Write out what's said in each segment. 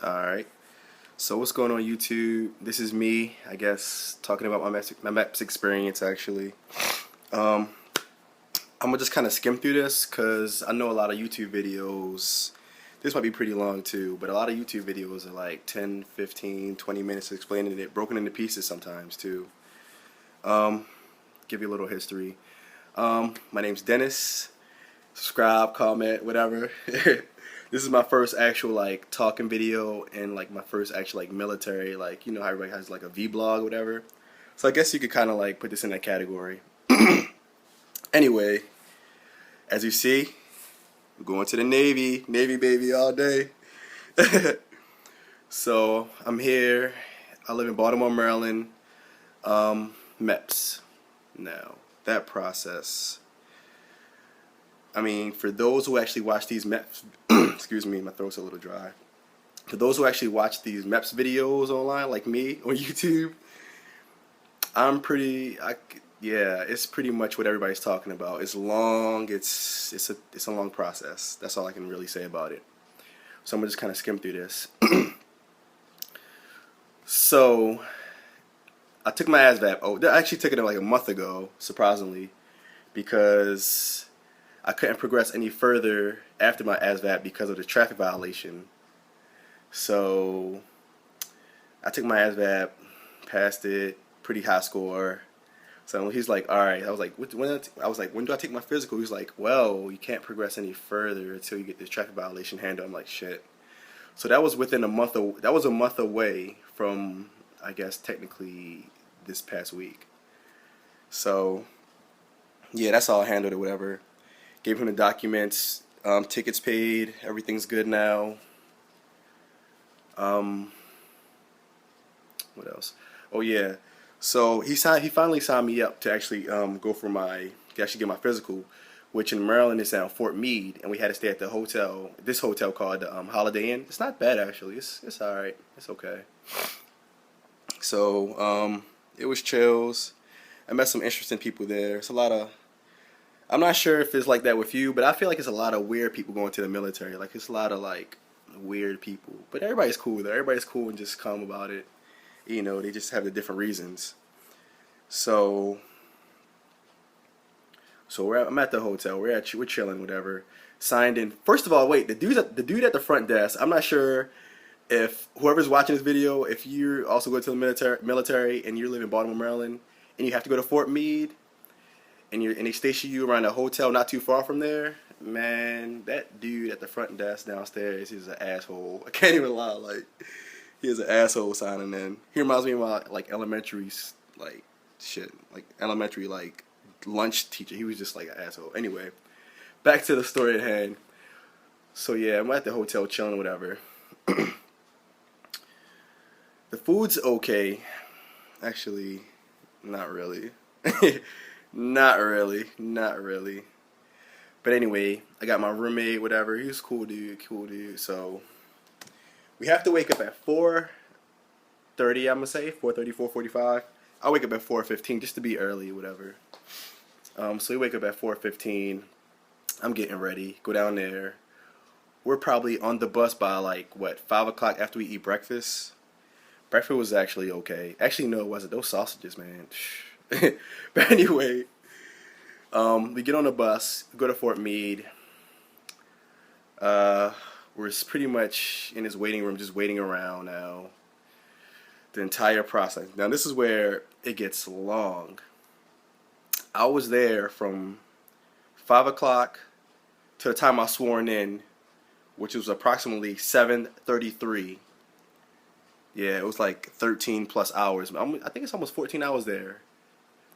Alright, so what's going on YouTube? This is me, I guess, talking about my Meps experience actually. Um, I'm gonna just kind of skim through this because I know a lot of YouTube videos, this might be pretty long too, but a lot of YouTube videos are like 10, 15, 20 minutes explaining it, broken into pieces sometimes too. Give you a little history. My name's Dennis. Subscribe, comment, whatever. This is my first actual like talking video and like my first actual like military, like you know how everybody has like a vlog or whatever. So I guess you could kind of like put this in that category. Anyway, as you see, we're going to the Navy baby all day. So I'm here. I live in Baltimore, Maryland. Meps. Now that process. I mean, for those who actually watch these Meps, excuse me, my throat's a little dry. For those who actually watch these Meps videos online, like me on YouTube, yeah, it's pretty much what everybody's talking about. It's long. It's a long process. That's all I can really say about it. So I'm gonna just kind of skim through this. So I took my ASVAB. Oh, I actually took it like a month ago, surprisingly, because I couldn't progress any further after my ASVAB because of the traffic violation. So I took my ASVAB, passed it, pretty high score. So he's like, all right. I was like, when do I take my physical? He's like, well, you can't progress any further until you get this traffic violation handled. I'm like, shit. So that was within a month. That was a month away from, I guess, technically this past week. So yeah, that's all I handled or whatever. Gave him the documents, tickets paid, everything's good now. What else? Oh yeah, so he finally signed me up to actually go for get my physical, which in Maryland is at Fort Meade, and we had to stay at the hotel. This hotel called Holiday Inn. It's not bad actually. It's all right. It's okay. So it was chills. I met some interesting people there. It's a lot of I'm not sure if it's like that with you, but I feel like it's a lot of weird people going to the military. Like it's a lot of like weird people, but everybody's cool there. Everybody's cool and just calm about it. You know, they just have the different reasons. So I'm at the hotel. We're chilling, whatever. Signed in. First of all, wait, the dude at the front desk. I'm not sure if whoever's watching this video, if you also go to the military and you live in Baltimore, Maryland, and you have to go to Fort Meade, and they station you around a hotel not too far from there, man, that dude at the front desk downstairs, he's an asshole. I can't even lie, like, he is an asshole signing in. He reminds me of my, like, elementary, like, shit, like, elementary, like, lunch teacher. He was just, like, an asshole. Anyway, back to the story at hand. So, yeah, I'm at the hotel chilling, whatever. The food's okay. Actually, not really. Not really. But anyway, I got my roommate, whatever. He was cool dude. So we have to wake up at 4:30. I'm gonna say 4:30, 4:45. I wake up at 4:15 just to be early, whatever. So we wake up at 4:15. I'm getting ready. Go down there. We're probably on the bus by like what 5 o'clock after we eat breakfast. Breakfast was actually okay. Actually, no, it wasn't. Those sausages, man. But anyway, we get on the bus, go to Fort Meade. We're pretty much in his waiting room, just waiting around now. The entire process. Now this is where it gets long. I was there from 5 o'clock to the time I was sworn in, which was approximately 7:33. Yeah, it was like 13 plus hours. I think it's almost 14 hours there.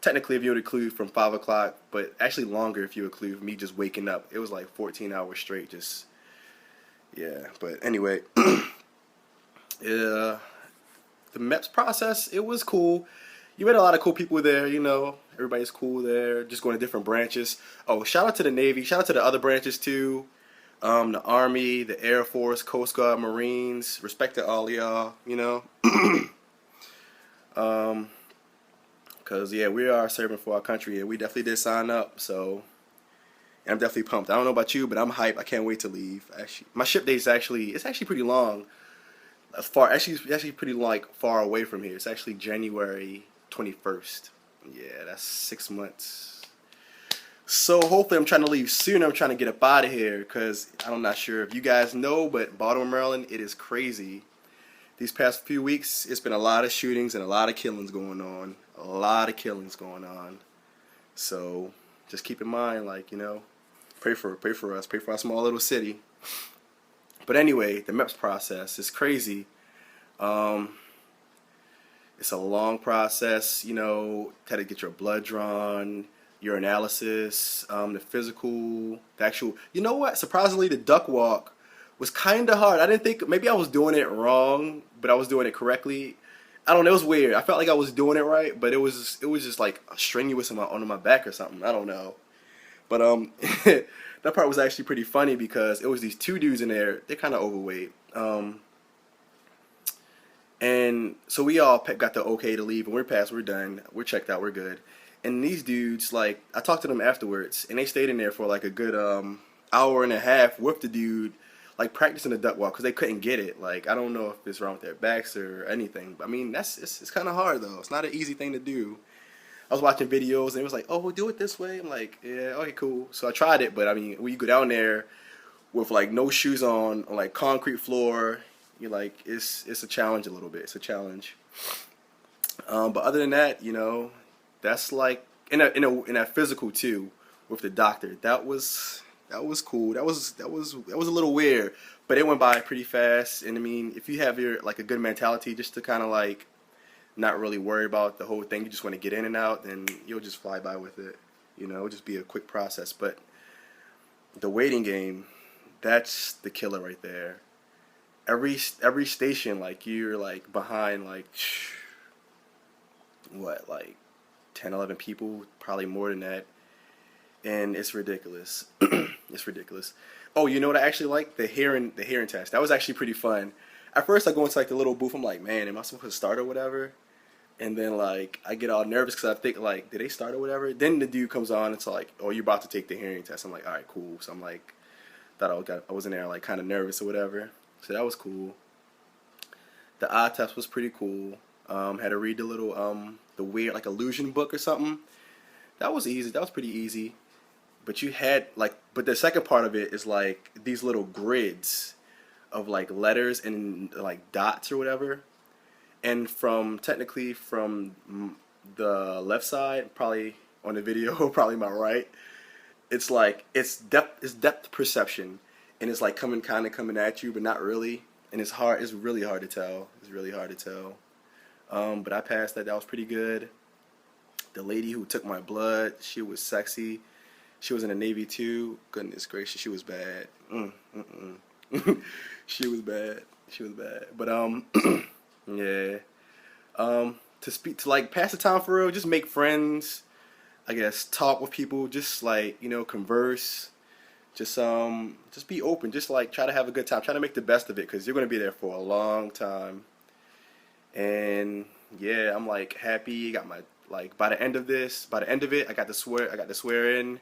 Technically, if you would include from 5 o'clock, but actually longer if you include me just waking up. It was like 14 hours straight, just, yeah. But anyway, yeah, the Meps process, it was cool. You met a lot of cool people there, you know. Everybody's cool there, just going to different branches. Oh, shout out to the Navy. Shout out to the other branches, too. The Army, the Air Force, Coast Guard, Marines. Respect to all y'all, you know. Because, yeah, we are serving for our country, and we definitely did sign up, so and I'm definitely pumped. I don't know about you, but I'm hyped. I can't wait to leave. Actually, my ship date is it's actually pretty long. far actually pretty like far away from here. It's actually January 21st. Yeah, that's 6 months. So hopefully I'm trying to leave soon. I'm trying to get up out of here because I'm not sure if you guys know, but Baltimore, Maryland, it is crazy. These past few weeks, it's been a lot of shootings and a lot of killings going on. A lot of killings going on. So just keep in mind, like, pray for us, pray for our small little city. But anyway, the Meps process is crazy. Um, it's a long process, had to get your blood drawn, your analysis, the physical, the actual. You know what? Surprisingly, the duck walk was kind of hard. I didn't think maybe I was doing it wrong, but I was doing it correctly. I don't know. It was weird. I felt like I was doing it right, but it was just like strenuous on my back or something. I don't know. But that part was actually pretty funny because it was these two dudes in there. They're kind of overweight. And so we all got the okay to leave, and we're passed, we're done, we're checked out, we're good. And these dudes, like, I talked to them afterwards, and they stayed in there for like a good hour and a half with the dude, like practicing the duck walk because they couldn't get it. Like, I don't know if it's wrong with their backs or anything. But I mean, it's kind of hard though. It's not an easy thing to do. I was watching videos and it was like, oh, we'll do it this way. I'm like, yeah, okay, cool. So I tried it, but I mean, when you go down there with like no shoes on like concrete floor, you're like, it's a challenge a little bit. It's a challenge. But other than that, that's like in a physical too with the doctor. That was cool. That was a little weird, but it went by pretty fast. And I mean, if you have your like a good mentality, just to kind of like not really worry about the whole thing. You just want to get in and out, then you'll just fly by with it. It'll just be a quick process. But the waiting game, that's the killer right there. Every station, like you're like behind like what, like 10, 11 people, probably more than that, and it's ridiculous. It's ridiculous. Oh, you know what I actually like? The hearing test. That was actually pretty fun. At first, I go into like the little booth. I'm like, man, am I supposed to start or whatever? And then like I get all nervous because I think like, did they start or whatever? Then the dude comes on. It's like, oh, you're about to take the hearing test. I'm like, all right, cool. So I'm like, I was in there like kind of nervous or whatever. So that was cool. The eye test was pretty cool. Had to read the little the weird like illusion book or something. That was easy. That was pretty easy. But but the second part of it is like these little grids of like letters and like dots or whatever. And technically from the left side, probably on the video, probably my right, it's like it's depth perception, and it's like coming at you, but not really, and it's hard. It's really hard to tell. It's really hard to tell. But I passed that. That was pretty good. The lady who took my blood, she was sexy. She was in the Navy too. Goodness gracious, she was bad. She was bad. She was bad. But yeah. To like pass the time for real, just make friends. I guess talk with people, just like converse. Just be open. Just like try to have a good time. Try to make the best of it because you're gonna be there for a long time. And yeah, I'm like happy. Got my like by the end of it, I got to swear in.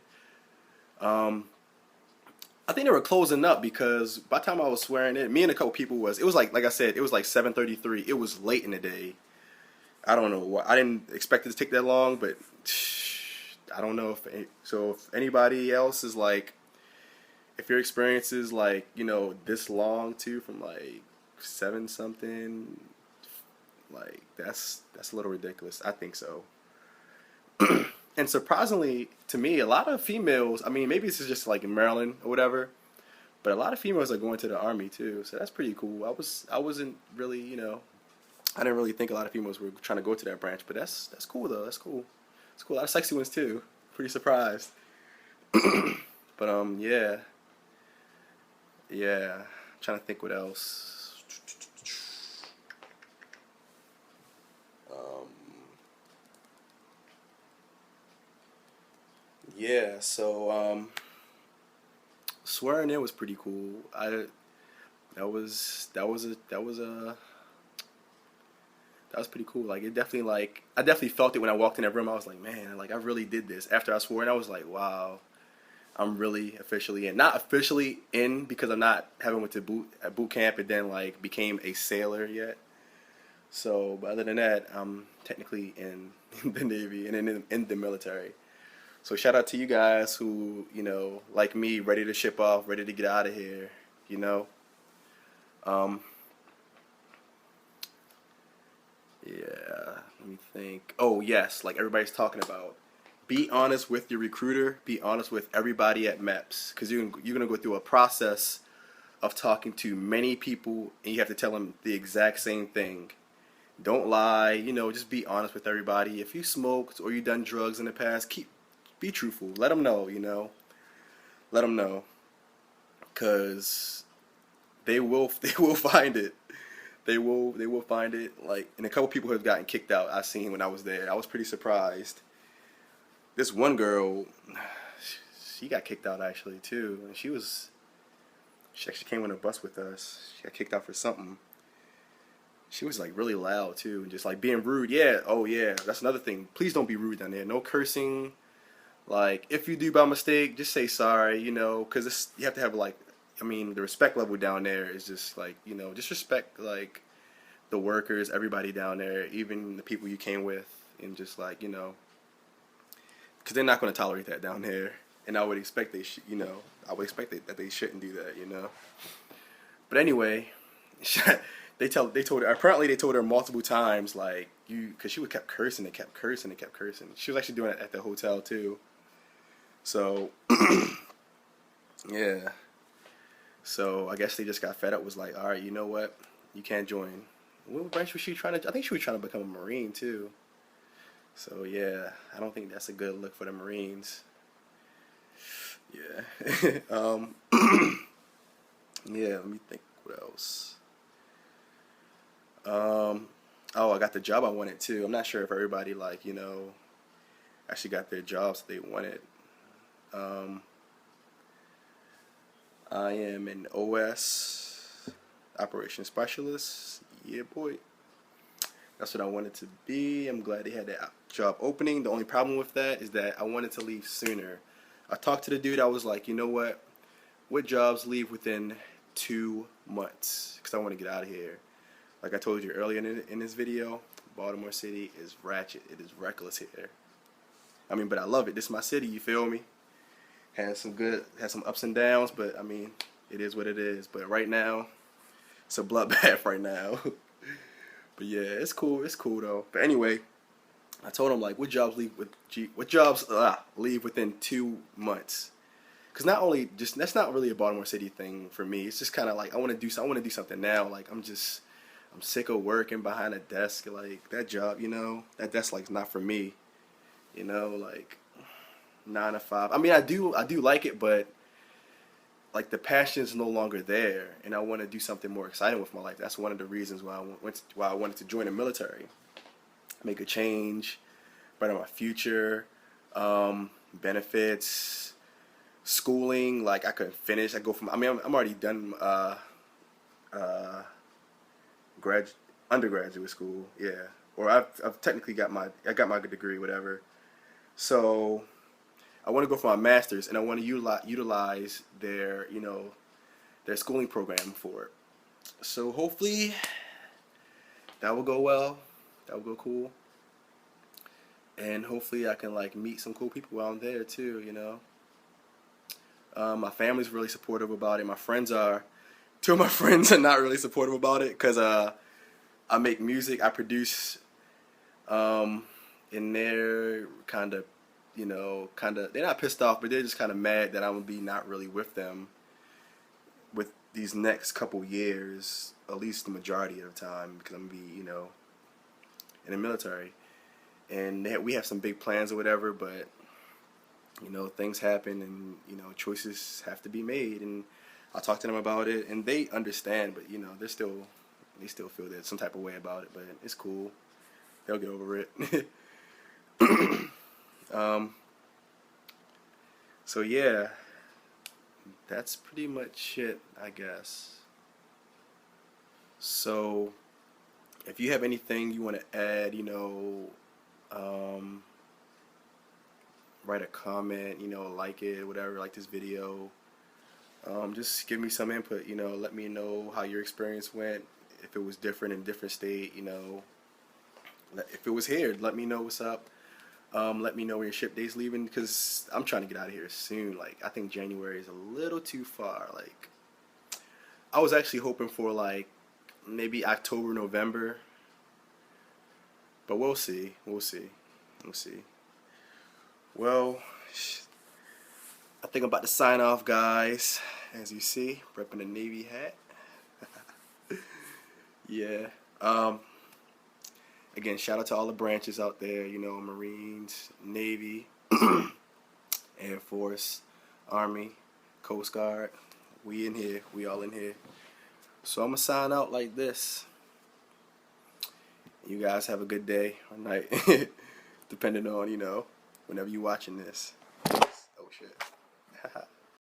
I think they were closing up because by the time I was swearing in, me and a couple people it was like I said, it was like 7:33. It was late in the day. I don't know what. I didn't expect it to take that long, but I don't know if anybody else is like, if your experience is like, this long too, from like 7 something, like that's a little ridiculous. I think so. And surprisingly to me, a lot of females, I mean, maybe this is just like in Maryland or whatever, but a lot of females are going to the army too. So that's pretty cool. I wasn't really, I didn't really think a lot of females were trying to go to that branch, but that's cool though. That's cool. It's cool. A lot of sexy ones too. Pretty surprised. But yeah. Yeah. I'm trying to think what else. Yeah, so swearing in was pretty cool. That was pretty cool. Like I definitely felt it when I walked in that room. I was like, man, like I really did this. After I swore in, I was like, wow, I'm really officially in. Not officially in because I'm not haven't went to boot camp and then like became a sailor yet. So, but other than that, I'm technically in the Navy and in the military. So shout out to you guys who, like me, ready to ship off, ready to get out of here, you know. Um, yeah, let me think. Oh, yes, like everybody's talking about. Be honest with your recruiter. Be honest with everybody at Meps, because you're gonna go through a process of talking to many people, and you have to tell them the exact same thing. Don't lie. Just be honest with everybody. If you smoked or you done drugs in the past, be truthful. Let them know. Let them know, cause they will find it. They will find it. Like, and a couple people have gotten kicked out. I seen when I was there. I was pretty surprised. This one girl, she got kicked out actually too, and she actually came on a bus with us. She got kicked out for something. She was like really loud too, and just like being rude. Yeah, oh yeah, that's another thing. Please don't be rude down there. No cursing. Like, if you do by mistake, just say sorry. Because you have to have like, I mean, the respect level down there is just like, just respect like the workers, everybody down there, even the people you came with, and just like, because they're not going to tolerate that down there. And I would expect I would expect that they shouldn't do that. But anyway, they told her, apparently they told her multiple times, like, because she would kept cursing and kept cursing and kept cursing. She was actually doing it at the hotel too. So yeah. So I guess they just got fed up. Was like, all right, you know what? You can't join. What branch was she trying to? I think she was trying to become a Marine too. So yeah, I don't think that's a good look for the Marines. Yeah. Yeah. Let me think. What else? Oh, I got the job I wanted too. I'm not sure if everybody actually got their jobs they wanted. Um, I am an OS operation specialist. Yeah, boy. That's what I wanted to be. I'm glad they had that job opening. The only problem with that is that I wanted to leave sooner. I talked to the dude. I was like, you know what? What jobs leave within 2 months? Because I want to get out of here. Like I told you earlier in this video, Baltimore City is ratchet. It is reckless here. I mean, but I love it. This is my city. You feel me? Has some ups and downs, but I mean, it is what it is. But right now, it's a bloodbath right now. But yeah, it's cool. It's cool though. But anyway, I told him like, what jobs leave within 2 months? Because not only just that's not really a Baltimore City thing for me. It's just kind of like I want to do something now. Like I'm sick of working behind a desk. Like that job, that desk like not for me. Like 9 to 5. I mean, I do like it, but like the passion is no longer there, and I want to do something more exciting with my life. That's one of the reasons why I wanted to join the military, make a change, better my future, benefits, schooling. Like I could finish. I go from. I mean, I'm already done. Uh, Undergraduate school. Yeah, or I've technically got my degree, whatever. So I want to go for my master's, and I want to utilize their schooling program for it. So hopefully that will go well. That will go cool, and hopefully I can like meet some cool people while I'm there too. My family's really supportive about it. My friends are. Two of my friends are not really supportive about it because I make music, I produce, and they're kind of, they're not pissed off, but they're just kind of mad that I'm gonna be not really with them with these next couple years, at least the majority of the time, because I'm gonna be, in the military, and we have some big plans or whatever, but things happen, and choices have to be made, and I talk to them about it, and they understand, but they still feel that some type of way about it, but it's cool. They'll get over it. So yeah, that's pretty much it, I guess. So if you have anything you want to add, write a comment, you know, like it, whatever, like this video. Just give me some input, you know, let me know how your experience went, if it was different in a different state, you know. If it was here, let me know what's up. Let me know when your ship date's leaving, because I'm trying to get out of here soon. Like, I think January is a little too far. Like, I was actually hoping for like maybe October, November, but we'll see. We'll see. We'll see. Well, I think I'm about to sign off, guys. As you see, repping the Navy hat. Yeah. Again, shout out to all the branches out there. You know, Marines, Navy, Air Force, Army, Coast Guard. We in here. We all in here. So I'm gonna sign out like this. You guys have a good day or night, depending on, you know, whenever you're watching this. Oh shit.